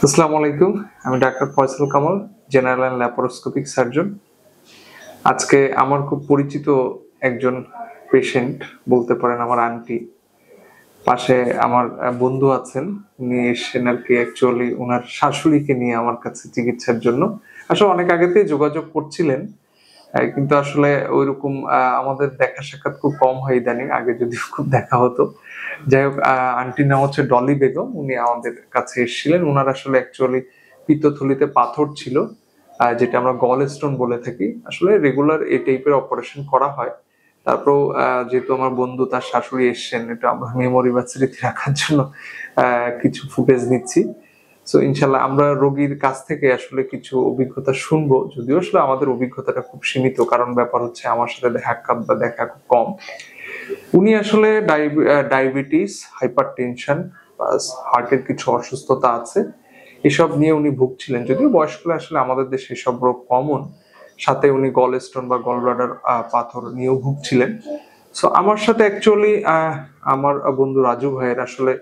আসসালামু আলাইকুম। আমি doctor Faisal Kamal, general and laparoscopic surgeon. আজকে আমার খুব পরিচিত একজন পেশেন্ট, বলতে পারেন আমার আন্টি। পাশে আমার বন্ধু আছেন, উনি এসেছেন আর কি অ্যাকচুয়ালি ওনার শাশুড়িকে নিয়ে আমার কাছে চিকিৎসার জন্য। আসলে অনেক আগেতেই যোগাযোগ করছিলেন, কিন্তু আসলে ওইরকম আমাদের দেখা সাক্ষাৎ খুব কম হয় ইদানিং, আগে যদি খুব দেখা হতো। যাই হোক, আন্টির নাম হচ্ছে ডলি বেগম, উনি আমাদের কাছে এসেছিলেন। ওনার আসলে অ্যাকচুয়ালি পিত্তথলিতে পাথর ছিল, যেটা আমরা গল স্টোন বলে থাকি। আসলে রেগুলার এই টাইপের অপারেশন করা হয়। তারপর যেহেতু আমার বন্ধু তার শাশুড়ি এসছেন, এটা আমরা মেমোরি বা স্মৃতি রাখার জন্য কিছু ফুটেজ নিচ্ছি। সো ইনশাল্লাহ আমরা রোগীর কাছ থেকে আসলে কিছু অভিজ্ঞতা শুনবো, যদিও আসলে আমাদের অভিজ্ঞতাটা খুব সীমিত, কারণ ব্যাপার হচ্ছে আমার সাথে দেখা খুব কম। উনি আসলে ডায়াবেটিস, হাইপার টেনশন প্লাস হার্টের কিছু অসুস্থতা আছে, এসব নিয়ে উনি ভুগছিলেন। যদিও বয়সকালে আসলে আমাদের দেশে এসব রোগ কমন, সাথে উনি গল স্টোন বা গল ব্লাডার পাথর নিয়েও ভুগছিলেন। সো আমার সাথে অ্যাকচুয়ালি আমার বন্ধু রাজু ভাইয়ের আসলে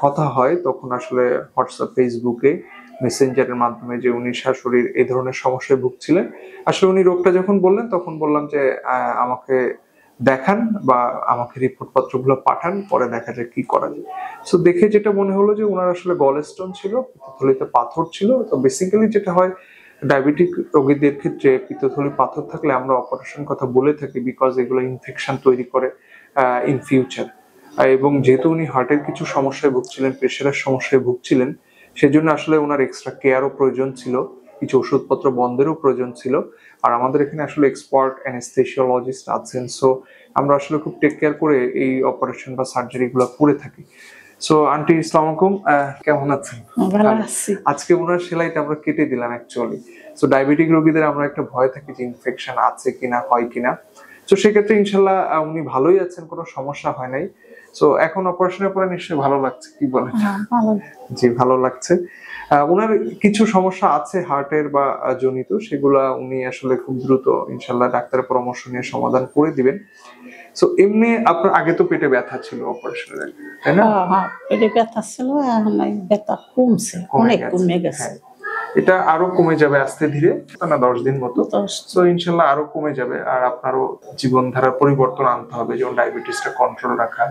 কথা হয়, তখন আসলে হোয়াটসঅ্যাপ, ফেসবুকে, মেসেঞ্জারের মাধ্যমে, যে উনি শাশুড়ির এই ধরনের সমস্যায় ভুগছিলেন। আসলে উনি রোগটা যখন বললেন, তখন বললাম যে আমাকে দেখান বা আমাকে রিপোর্ট পত্রগুলো পাঠান, পরে দেখা যায় কি করা যায়। সো দেখে যেটা মনে হলো যে ওনার আসলে গল স্টোন ছিল, পিত্তথলিতে পাথর ছিল। তো বেসিক্যালি যেটা হয় ডায়াবেটিক রোগীদের ক্ষেত্রে, পিত্তথলি পাথর থাকলে আমরা অপারেশন কথা বলে থাকি, বিকজ এগুলো ইনফেকশন তৈরি করে ইন ফিউচার। এবং যেহেতু উনি হার্টের কিছু সমস্যায় ভুগছিলেন, প্রেশারের সমস্যায় ভুগছিলেন, সেজন্য আসলে ওনার এক্সট্রা কেয়ারও প্রয়োজন ছিল, কিছু ওষুধপত্র বন্ধেরও প্রয়োজন ছিল। আর আমাদের এখানে আসলে এক্সপার্ট অ্যানেস্থেসিওলজিস্ট আছেন, সো আমরা আসলে খুব টেক কেয়ার করে এই অপারেশন বা সার্জারি গুলো করে থাকি। সো আন্টি, আসসালামু আলাইকুম, কেমন আছেন? ভালো আছি। আজকে ওনার সেলাইটা আমরা কেটে দিলাম অ্যাকচুয়ালি। সো ডায়াবেটিক রোগীদের আমরা একটা ভয় থাকি যে ইনফেকশন আছে কিনা, হয় কিনা। তো সেক্ষেত্রে ইনশাল্লাহ উনি ভালোই আছেন, কোনো সমস্যা হয় নাই। সো এখন অপারেশনের পরে নিশ্চয়ই ভালো লাগছে, কি বলেন? জি, ভালো লাগছে। ওনার কিছু সমস্যা আছে হার্টের বা জনিত, সেগুলা উনি আসলে খুব দ্রুত ইনশাল্লাহ ডাক্তারের পরামর্শ নিয়ে সমাধান করে দিবেন। সো এমনি আপনার আগে তো পেটে ব্যথা ছিল অপারেশনের আগে, তাই না? পেটে ব্যথা ছিল, এখন ব্যথা কমছে, অনেক কমে গেছে। এটা আরো কমে যাবে আস্তে ধীরে, না 10 দিন মতো। সো ইনশাল্লাহ আরো কমে যাবে। আর আপনারও জীবনধারার পরিবর্তন আনতে হবে, যেমন ডায়াবেটিসটা কন্ট্রোল রাখা,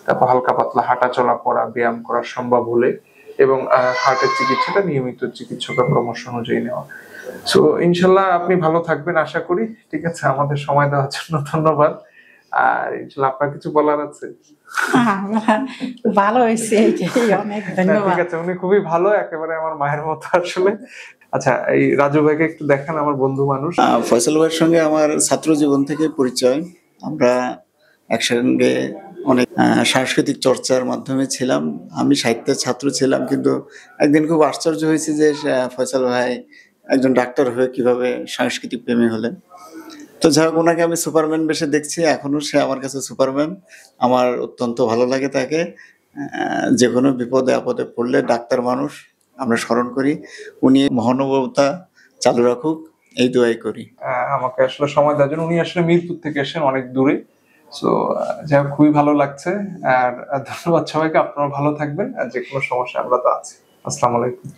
তারপর হালকা পাতলা হাঁটা চলা করা, ব্যায়াম করা সম্ভব হলে, এবং হার্টের চিকিৎসাটা নিয়মিত চিকিৎসকের পরামর্শ অনুযায়ী নেওয়া। সো ইনশাল্লাহ আপনি ভালো থাকবেন আশা করি। ঠিক আছে, আমাদের সময় দেওয়ার জন্য ধন্যবাদ। আর ইনশাল্লাহ আপনার কিছু বলার আছে? ভালো হয়েছে, অনেক ধন্যবাদ। ঠিক আছে, উনি খুবই ভালো, একেবারে আমার মায়ের মতো আসলে। আচ্ছা, এই রাজু ভাইকে একটু দেখান, আমার বন্ধু মানুষ। ফয়সাল ভাইয়ের সঙ্গে আমার ছাত্র জীবন থেকে পরিচয়। আমরা একসঙ্গে অনেক সাংস্কৃতিক চর্চার মাধ্যমে ছিলাম। আমি সাহিত্যের ছাত্র ছিলাম, কিন্তু একদিন খুব আশ্চর্য হয়েছে যে ফয়সাল ভাই একজন ডাক্তার হয়ে কিভাবে সাংস্কৃতিক প্রেমী হলেন। তো যাই হোক, ওনাকে আমি সুপারম্যান বেশে দেখছি, এখনো সে আমার কাছে সুপারম্যান। আমার অত্যন্ত ভালো লাগে তাকে। যে কোনো বিপদে আপদে পড়লে ডাক্তার মানুষ, আমরা স্মরণ করি। উনি মহানুভবতা চালু রাখুক, এই দোয়াই করি। আমাকে আসলে সময় দেওয়ার জন্য। উনি আসলে মিরপুর থেকে এসেছেন, অনেক দূরে। সো যাই হোক, খুবই ভালো লাগছে। আর ধন্যবাদ সবাইকে, আপনারা ভালো থাকবেন। আর যে কোনো সমস্যা আমরা তো আছি। আসসালামু আলাইকুম।